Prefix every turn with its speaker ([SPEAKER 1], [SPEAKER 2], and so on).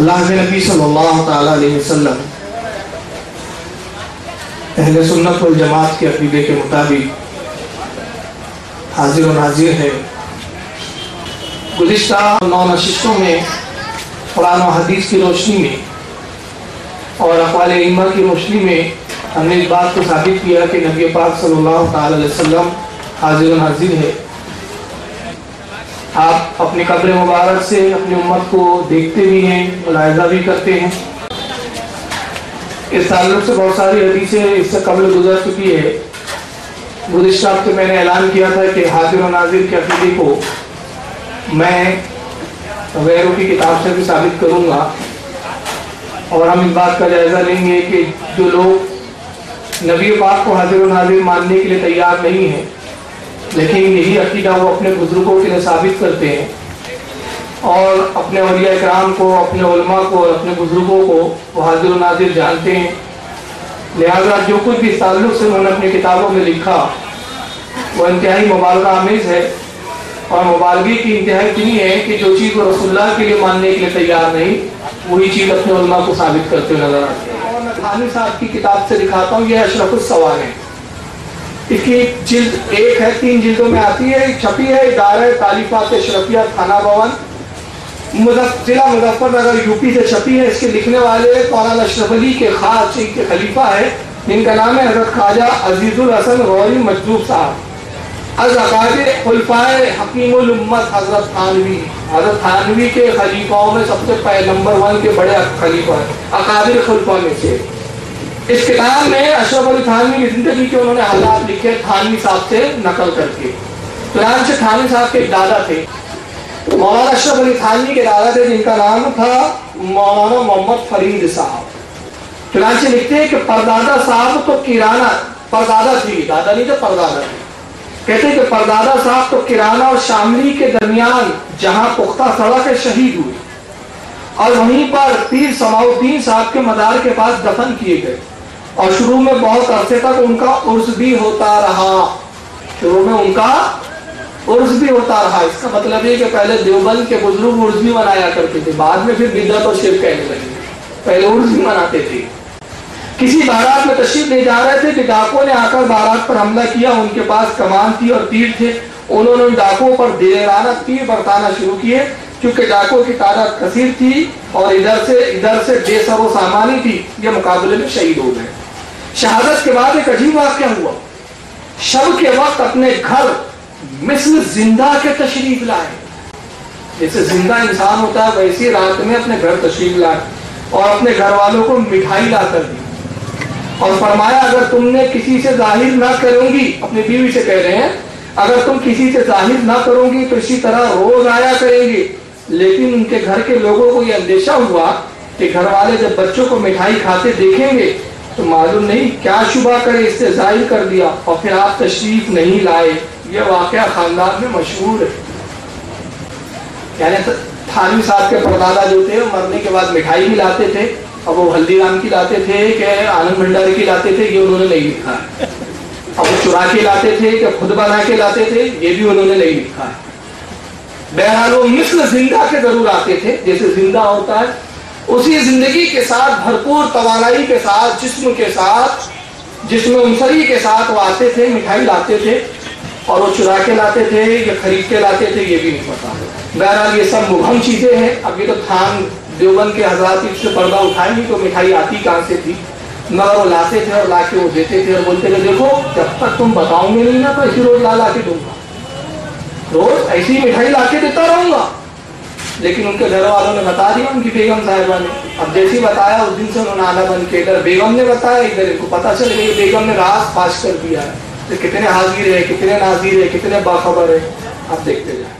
[SPEAKER 1] اللہ کے نبی صلی اللہ تعالیٰ علیہ وسلم اہل سنت والجماعت کے عقیدے کے مطابق حاضر و ناظر ہے۔ گزشتہ 9 نشستوں میں قرآن و حدیث کی روشنی میں اور اقوال ائمہ کی روشنی میں ہم نے اس بات کو ثابت کیا کہ نبی پاک صلی اللہ تعالی علیہ وسلم حاضر و ناظر ہے۔ آپ اپنی قبر مبارک سے اپنی امت کو دیکھتے بھی ہیں، ملاحظہ بھی کرتے ہیں۔ اس تعلق سے بہت ساری حدیثیں اس سے قبل گزر چکی ہے۔ گزشتہ ہفتے میں نے اعلان کیا تھا کہ حاضر و ناظر کے عقیدے کو میں غیروں کی کتاب سے بھی ثابت کروں گا، اور ہم اس بات کا جائزہ لیں گے کہ جو لوگ نبی پاک کو حاضر و ناظر ماننے کے لیے تیار نہیں ہیں لیکن یہی عقیدہ وہ اپنے بزرگوں کے لیے ثابت کرتے ہیں اور اپنے اولیاء کرام کو، اپنے علماء کو اور اپنے بزرگوں کو وہ حاضر و ناظر جانتے ہیں، لہذا جو کچھ بھی اس تعلق سے انہوں نے اپنی کتابوں میں لکھا وہ انتہائی مبالغہ آمیز ہے، اور مبالغے کی انتہائی اتنی ہے کہ جو چیز وہ رسول اللہ کے لیے ماننے کے لیے تیار نہیں وہی چیز اپنے علماء کو ثابت کرتے ہوئے نظر آتے ہیں۔ اور میں تھانوی صاحب کی کتاب سے دکھاتا ہوں، یہ اشرف السوال ہے، اس کی جلد 1 ہے، 3 جلدوں میں آتی ہے، چھپی ہے ادارہ تالیفات اشرفیہ تھانہ بھون ضلع مظفر نگر یوپی سے چھپی ہے۔ اس کے لکھنے والے مولانا اشرف علی کے خاص کے خلیفہ ہے جن کا نام ہے حضرت خواجہ عزیز الحسن غوری مجذوب صاحب، از اکابر خلفائے حکیم الامت حضرت تھانوی، حضرت تھانوی کے خلیفاؤں میں سب سے پہلے نمبر 1 کے بڑے خلیفہ ہیں، اکابر خلفاء میں سے۔ اس کتاب میں اشرف علی تھانوی کی زندگی کے انہوں نے حالات لکھے تھانوی صاحب سے نقل کر کے۔ چنانچہ تھانوی صاحب کے ایک دادا تھے، مولانا اشرف علی تھانوی کے دادا تھے جن کا نام تھا مولانا محمد فرید صاحب۔ چنانچہ لکھتے ہیں کہ پردادا صاحب تو کرانہ، پردادا تھی، دادا نہیں تھا، پردادا تھی، کہتے ہیں کہ پردادا صاحب تو کرانہ اور شاملی کے درمیان جہاں پختہ سڑک ہے شہید ہوئے، اور وہیں پر پیر سماؤ الدین صاحب کے مزار کے پاس دفن کیے گئے، اور شروع میں بہت عرصے تک ان کا عرس بھی ہوتا رہا، شروع میں ان کا عرس بھی ہوتا رہا۔ اس کا مطلب ہے کہ پہلے دیوبند کے بزرگ عرس بھی منایا کرتے تھے، بعد میں پھر بدعت اور شرک کہنے لگے، پہلے عرس بھی مناتے تھے۔ کسی بارات میں تشریف لے جا رہے تھے کہ ڈاکوؤں نے آ کر بارات پر حملہ کیا، ان کے پاس کمان تھی اور تیر تھے، انہوں نے ڈاکوؤں پر دیرانہ تیر برتانا شروع کیے، کیونکہ ڈاکوؤں کی تعداد کثیر تھی اور ادھر سے بے سر و سامانی تھی، یہ مقابلے میں شہید ہو گئے۔ شہادت کے بعد ایک عجیب واقعہ ہوا، شب کے وقت اپنے گھر مثل زندہ کے تشریف لائے، جیسے زندہ انسان ہوتا ہے ویسے رات میں اپنے گھر تشریف لائے اور اپنے گھر والوں کو مٹھائی لا کر دی، اور فرمایا اگر تم نے کسی سے ظاہر نہ کروں گی، اپنی بیوی سے کہہ رہے ہیں اگر تم کسی سے ظاہر نہ کرو گی تو اسی طرح روز آیا کریں گے۔ لیکن ان کے گھر کے لوگوں کو یہ اندیشہ ہوا کہ گھر والے جب بچوں کو مٹھائی کھاتے دیکھیں گے تو معلوم نہیں کیا شبہ کرے، اس سے ظاہر کر دیا اور پھر آپ تشریف نہیں لائے۔ یہ واقعہ خاندان میں مشہور ہے، یعنی تھانوی صاحب کے پردادا جو تھے مرنے کے بعد مٹھائی بھی لاتے تھے، اب وہ ہلدی رام کی لاتے تھے کہ آنند بھنڈاری کی لاتے تھے، یہ انہوں نے نہیں لکھا ہے۔ اب وہ چرا کے لاتے تھے کہ خود بنا کے لاتے تھے، یہ بھی انہوں نے نہیں لکھا ہے۔ بہرحال وہ مثل زندہ کے ضرور آتے تھے، جیسے زندہ ہوتا ہے اسی زندگی کے ساتھ بھرپور توانائی کے ساتھ، جسم انصری کے ساتھ وہ آتے تھے، مٹھائی لاتے تھے، اور وہ چرا کے لاتے تھے یا خرید کے لاتے تھے یہ بھی نہیں پتا۔ بہرحال یہ سب مبہم چیزیں ہیں۔ اب یہ تو تھان دیوبند کے حضرات اس سے پردہ اٹھائیں گی تو مٹھائی آتی کہاں سے تھی، مگر وہ لاتے تھے اور لا کے وہ دیتے تھے اور بولتے تھے دیکھو جب تک تم بتاؤں گے نہیں نا تو ایسی روز لا کے دوں گا، روز ایسی مٹھائی لا کے دیتا رہوں گا۔ لیکن ان کے گھر والوں نے بتا دیا، ان کی بیگم صاحبہ نے، اب جیسے بتایا اس دن سے انہوں نے آنا بند کیا، ادھر بیگم نے بتایا ادھر ان کو پتا چل گیا، بیگم نے راز فاش کر دیا ہے۔ کتنے حاضر ہے، کتنے ناظر ہے، کتنے باخبر ہے، آپ دیکھتے جائیں۔